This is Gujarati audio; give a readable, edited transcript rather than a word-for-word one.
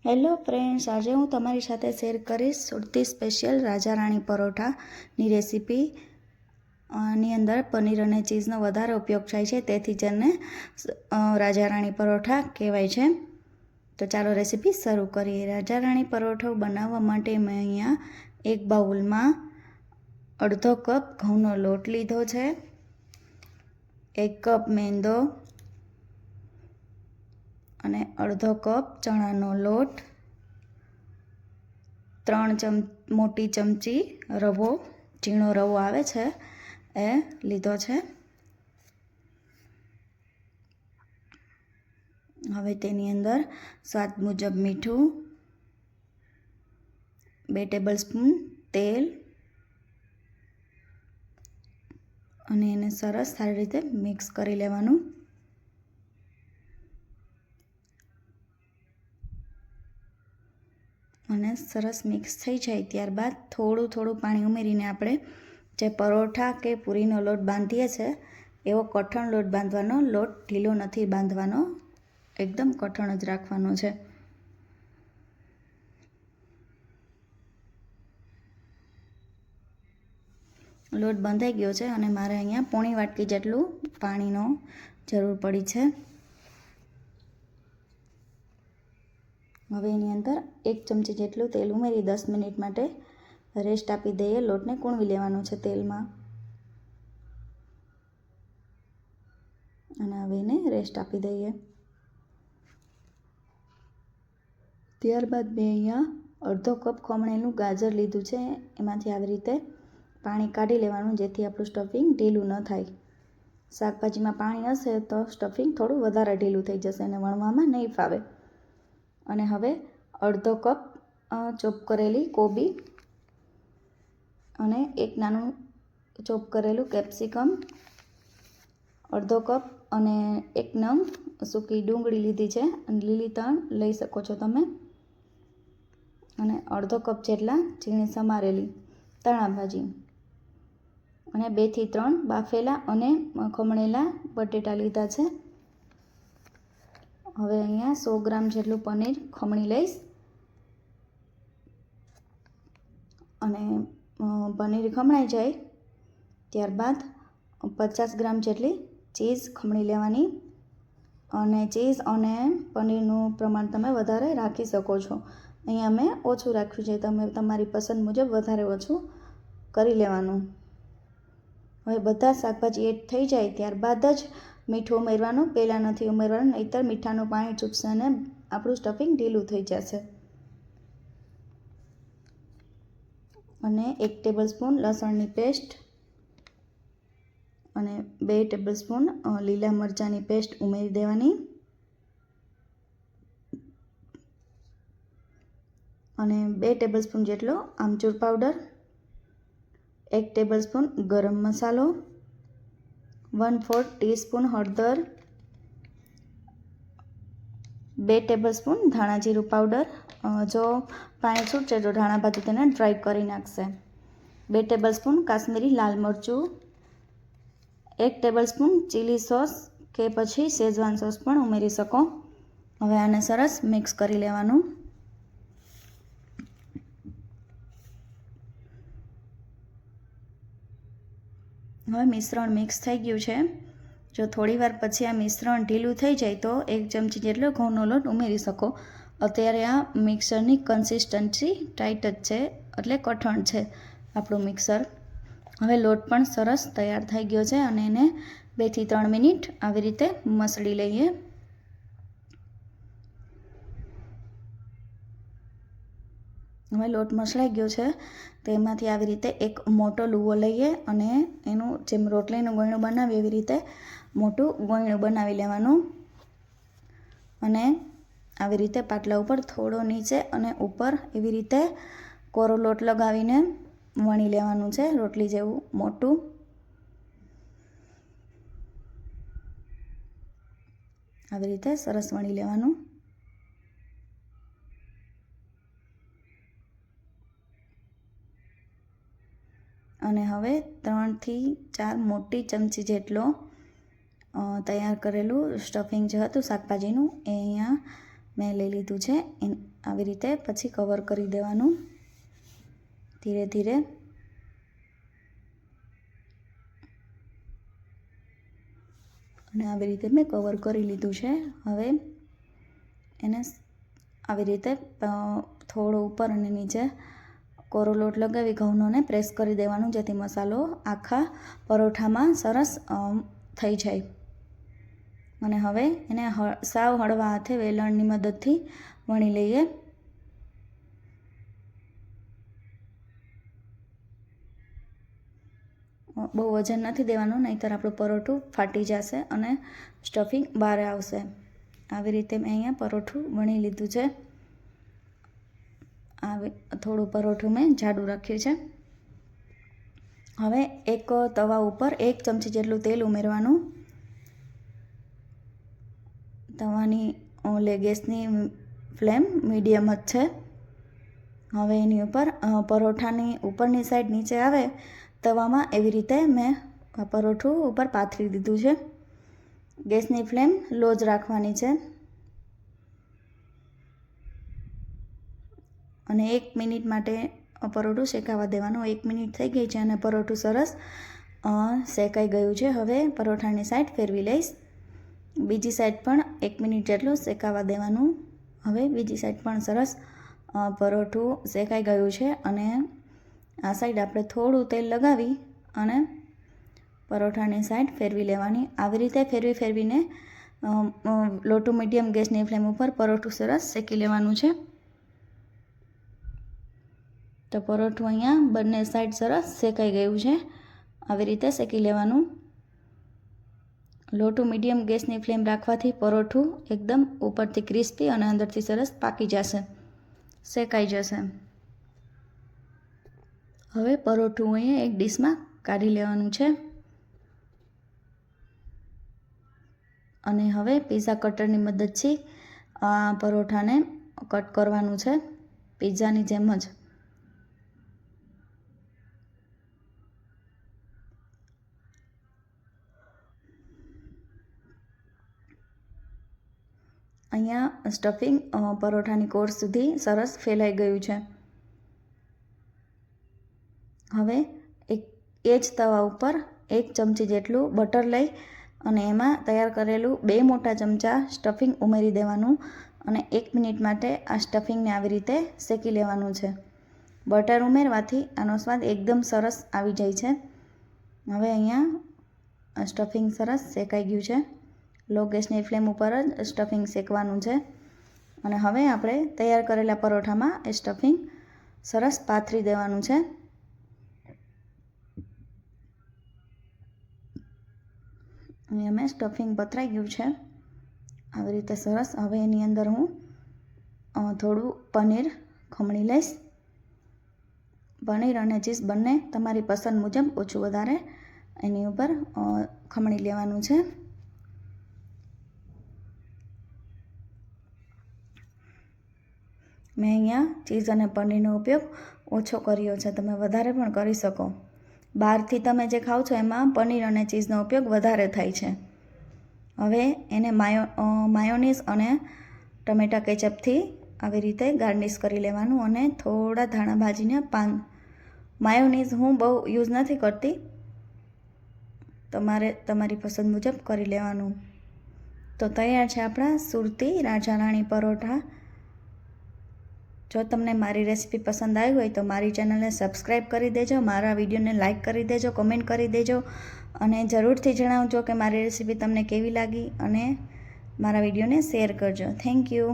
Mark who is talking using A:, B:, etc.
A: હેલો ફ્રેન્ડ્સ, આજે હું તમારી સાથે શેર કરીશ સુરતી સ્પેશિયલ રાજા રાણી પરોઠાની રેસીપી. ની અંદર પનીર અને ચીઝનો વધારે ઉપયોગ થાય છે, તેથી જેને રાજા રાણી પરોઠા કહેવાય છે. તો ચાલો રેસીપી શરૂ કરીએ. રાજા રાણી પરોઠો બનાવવા માટે મેં અહીંયા એક બાઉલમાં અડધો કપ ઘઉંનો લોટ લીધો છે, 1 કપ મેંદો અને અડધો કપ ચણાનો લોટ, 3 મોટી ચમચી રવો, ઝીણો રવો આવે છે એ લીધો છે. હવે તેની અંદર સ્વાદ મુજબ મીઠું, 2 ટેબલસ્પૂન તેલ અને એને સરસ સારી રીતે મિક્સ કરી લેવાનું. અને સરસ મિક્સ થઈ જાય ત્યારબાદ થોડું પાણી ઉમેરીને આપણે જે પરોઠા કે પૂરીનો લોટ બાંધીએ છીએ એવો કઠણ લોટ બાંધવાનો. લોટ ઢીલો નથી બાંધવાનો, એકદમ કઠણ જ રાખવાનો છે. લોટ બંધાઈ ગયો છે અને મારે અહીંયા પોણી વાટકી જેટલું પાણીનો જરૂર પડી છે. હવે એની અંદર 1 ચમચી જેટલું તેલ ઉમેરી 10 મિનિટ માટે રેસ્ટ આપી દઈએ. લોટને કૂણવી લેવાનો છે તેલમાં અને હવે એને રેસ્ટ આપી દઈએ. ત્યારબાદ મેં અહીંયા અડધો કપ ખમણેલું ગાજર લીધું છે, એમાંથી આવી રીતે પાણી કાઢી લેવાનું, જેથી આપણું સ્ટફિંગ ઢીલું ન થાય. શાકભાજીમાં પાણી હશે તો સ્ટફિંગ થોડું વધારે ઢીલું થઈ જશે અને વણવામાં નહીં ફાવે. અને હવે અડધો કપ ચોપ કરેલી કોબી અને 1 નાનું ચોપ કરેલું કેપ્સિકમ, અડધો કપ અને 1 નંગ સૂકી ડુંગળી લીધી છે અને લીલી તલ લઈ શકો છો તમે, અને અડધો કપ જેટલા ઝીણી સમારેલી ધાણા ભાજી અને 2 થી 3 બાફેલા અને ખમણેલા બટેટા લીધા છે. હવે અહીંયા 100 ગ્રામ જેટલું પનીર ખમણી લઈશ અને પનીર ખમણાઈ જાય ત્યારબાદ 50 ગ્રામ જેટલી ચીઝ ખમણી લેવાની. અને ચીઝ અને પનીરનું પ્રમાણ તમે વધારે રાખી શકો છો. અહીંયા મેં ઓછું રાખ્યું છે, તમે તમારી પસંદ મુજબ વધારે ઓછું કરી લેવાનું. હવે બધા શાકભાજી એડ થઈ જાય ત્યારબાદ જ મીઠું ઉમેરવાનું, પહેલાં નથી ઉમેરવાનું, નહીંતર મીઠાનું પાણી છૂટશે અને આપણું સ્ટફિંગ ઢીલું થઈ જશે. અને 1 ટેબલસ્પૂન લસણની પેસ્ટ અને 2 ટેબલસ્પૂન લીલા મરચાંની પેસ્ટ ઉમેરી દેવાની. અને 2 ટેબલસ્પૂન જેટલો આમચૂર પાવડર, 1 ટેબલસ્પૂન ગરમ મસાલો, 1/4 ટીસ્પૂન હળદર, 2 ટેબલસ્પૂન ધાણા જીરું પાવડર. જો પાણી છૂટશે તો ધાણા ભાજી તેને ડ્રાય કરી નાખશે. 2 ટેબલસ્પૂન કાશ્મીરી લાલ મરચું, 1 ટેબલસ્પૂન ચીલી સોસ કે પછી શેઝવાન સોસ પણ ઉમેરી શકો. હવે આને સરસ મિક્સ કરી લેવાનું. હવે મિશ્રણ મિક્સ થઈ ગયું છે. જો થોડી વાર પછી આ મિશ્રણ ઢીલું થઈ જાય તો 1 ચમચી જેટલો ઘઉંનો લોટ ઉમેરી શકો. અત્યારે આ મિક્સરની કન્સિસ્ટન્સી ટાઈટ જ છે, એટલે કઠણ છે આપણું મિક્સર. હવે લોટ પણ સરસ તૈયાર થઈ ગયો છે અને એને 2 થી 3 મિનિટ આવી રીતે મસળી લઈએ. હવે લોટ મસળાઈ ગયો છે તો એમાંથી આવી રીતે એક મોટો લુવો લઈએ અને એનું જેમ રોટલીનું ગોયણું બનાવીએ એવી રીતે મોટું ગોયણું બનાવી લેવાનું. અને આવી રીતે પાટલા ઉપર થોડો નીચે અને ઉપર એવી રીતે કોરો લોટ લગાવીને વણી લેવાનું છે, રોટલી જેવું મોટું. આવી રીતે સરસ વણી લેવાનું. અને હવે 3 થી 4 મોટી ચમચી જેટલો તૈયાર કરેલું સ્ટફિંગ જે હતું શાકભાજીનું એ અહીંયા મેં લઈ લીધું છે. આવી રીતે પછી કવર કરી દેવાનું ધીરે ધીરે. અને આવી રીતે મેં કવર કરી લીધું છે. હવે એને આવી રીતે થોડો ઉપર અને નીચે કોરો લોટ લગાવી ઘઉંનો પ્રેસ કરી દેવાનું, જેથી મસાલો આખા પરોઠામાં સરસ થઈ જાય. અને હવે એને સાવ હળવા હાથે વેલણની મદદથી વણી લઈએ. બહુ વજન નથી દેવાનું, નહીંતર આપણું પરોઠું ફાટી જશે અને સ્ટફિંગ બહાર આવશે. આવી રીતે મેં અહીંયા પરોઠું વણી લીધું છે. થોડું પરોઠું મેં જાડું રાખ્યું છે. હવે એક તવા ઉપર 1 ચમચી જેટલું તેલ ઉમેરવાનું. તવાની ગેસની ફ્લેમ મીડિયમ જ છે. હવે એની ઉપર પરોઠાની ઉપરની સાઈડ નીચે આવે તવામાં એવી રીતે મેં પરોઠું ઉપર પાથરી દીધું છે. ગેસની ફ્લેમ લો જ રાખવાની છે. અને 1 મિનિટ માટે પરોઠું શેકાવા દેવાનું. 1 મિનિટ થઈ ગઈ છે અને પરોઠું સરસ શેકાઈ ગયું છે. હવે પરોઠાની સાઈડ ફેરવી લઈશ. બીજી સાઈડ પણ 1 મિનિટ જેટલું શેકાવા દેવાનું. હવે બીજી સાઈડ પણ સરસ પરોઠું શેકાઈ ગયું છે અને આ સાઈડ આપણે થોડું તેલ લગાવી અને પરોઠાની સાઈડ ફેરવી લેવાની. આવી રીતે ફેરવીને લો ટુ મીડિયમ ગેસની ફ્લેમ ઉપર પરોઠું સરસ શેકી લેવાનું છે. તો પરોઠું અહીંયા બંને સાઈડ સરસ શેકાઈ ગયું છે. આવી રીતે શેકી લેવાનું. લો ટુ મીડિયમ ગેસની ફ્લેમ રાખવાથી પરોઠું એકદમ ઉપરથી ક્રિસ્પી અને અંદરથી સરસ પાકી જશે, શેકાઈ જશે. હવે પરોઠું અહીંયા એક ડીશમાં કાઢી લેવાનું છે. અને હવે પિઝા કટરની મદદથી આ પરોઠાને કટ કરવાનું છે, પિઝાની જેમ જ. અહીંયા સ્ટફિંગ પરોઠાની કોર સુધી સરસ ફેલાઈ ગયું છે. હવે એ જ તવા ઉપર 1 ચમચી જેટલું બટર લઈ અને એમાં તૈયાર કરેલું 2 મોટા ચમચા સ્ટફિંગ ઉમેરી દેવાનું અને 1 મિનિટ માટે આ સ્ટફિંગને આવી રીતે શેકી લેવાનું છે. બટર ઉમેરવાથી આનો સ્વાદ એકદમ સરસ આવી જાય છે. હવે અહીંયા સ્ટફિંગ સરસ શેકાઈ ગયું છે. લો ગેસની ફ્લેમ ઉપર જ સ્ટફિંગ શેકવાનું છે. અને હવે આપણે તૈયાર કરેલા પરોઠામાં એ સ્ટફિંગ સરસ પાથરી દેવાનું છે. અહીંયા મેં સ્ટફિંગ પથરાઈ ગયું છે આવી રીતે સરસ. હવે એની અંદર હું થોડું પનીર ખમણી લઈશ. પનીર અને ચીઝ બંને તમારી પસંદ મુજબ ઓછું વધારે એની ઉપર ખમણી લેવાનું છે. મેં અહીંયા ચીઝ અને પનીરનો ઉપયોગ ઓછો કર્યો છે, તમે વધારે પણ કરી શકો. બહારથી તમે જે ખાવ છો એમાં પનીર અને ચીઝનો ઉપયોગ વધારે થાય છે. હવે એને માયોનીઝ અને ટમેટા કેચઅપથી આવી રીતે ગાર્નિશ કરી લેવાનું અને થોડા ધાણા ભાજીને પાન. માયોનીઝ હું બહુ યુઝ નથી કરતી, તમારે તમારી પસંદ મુજબ કરી લેવાનું. તો તૈયાર છે આપણા સુરતી રાજા રાણી પરોઠા. જો તમને મારી રેસીપી પસંદ આવી હોય તો મારી ચેનલને સબસ્ક્રાઈબ કરી દેજો, મારા વિડીયોને લાઇક કરી દેજો, કમેન્ટ કરી દેજો અને જરૂરથી જણાવજો કે મારી રેસીપી તમને કેવી લાગી અને મારા વિડીયોને શેર કરજો. Thank you.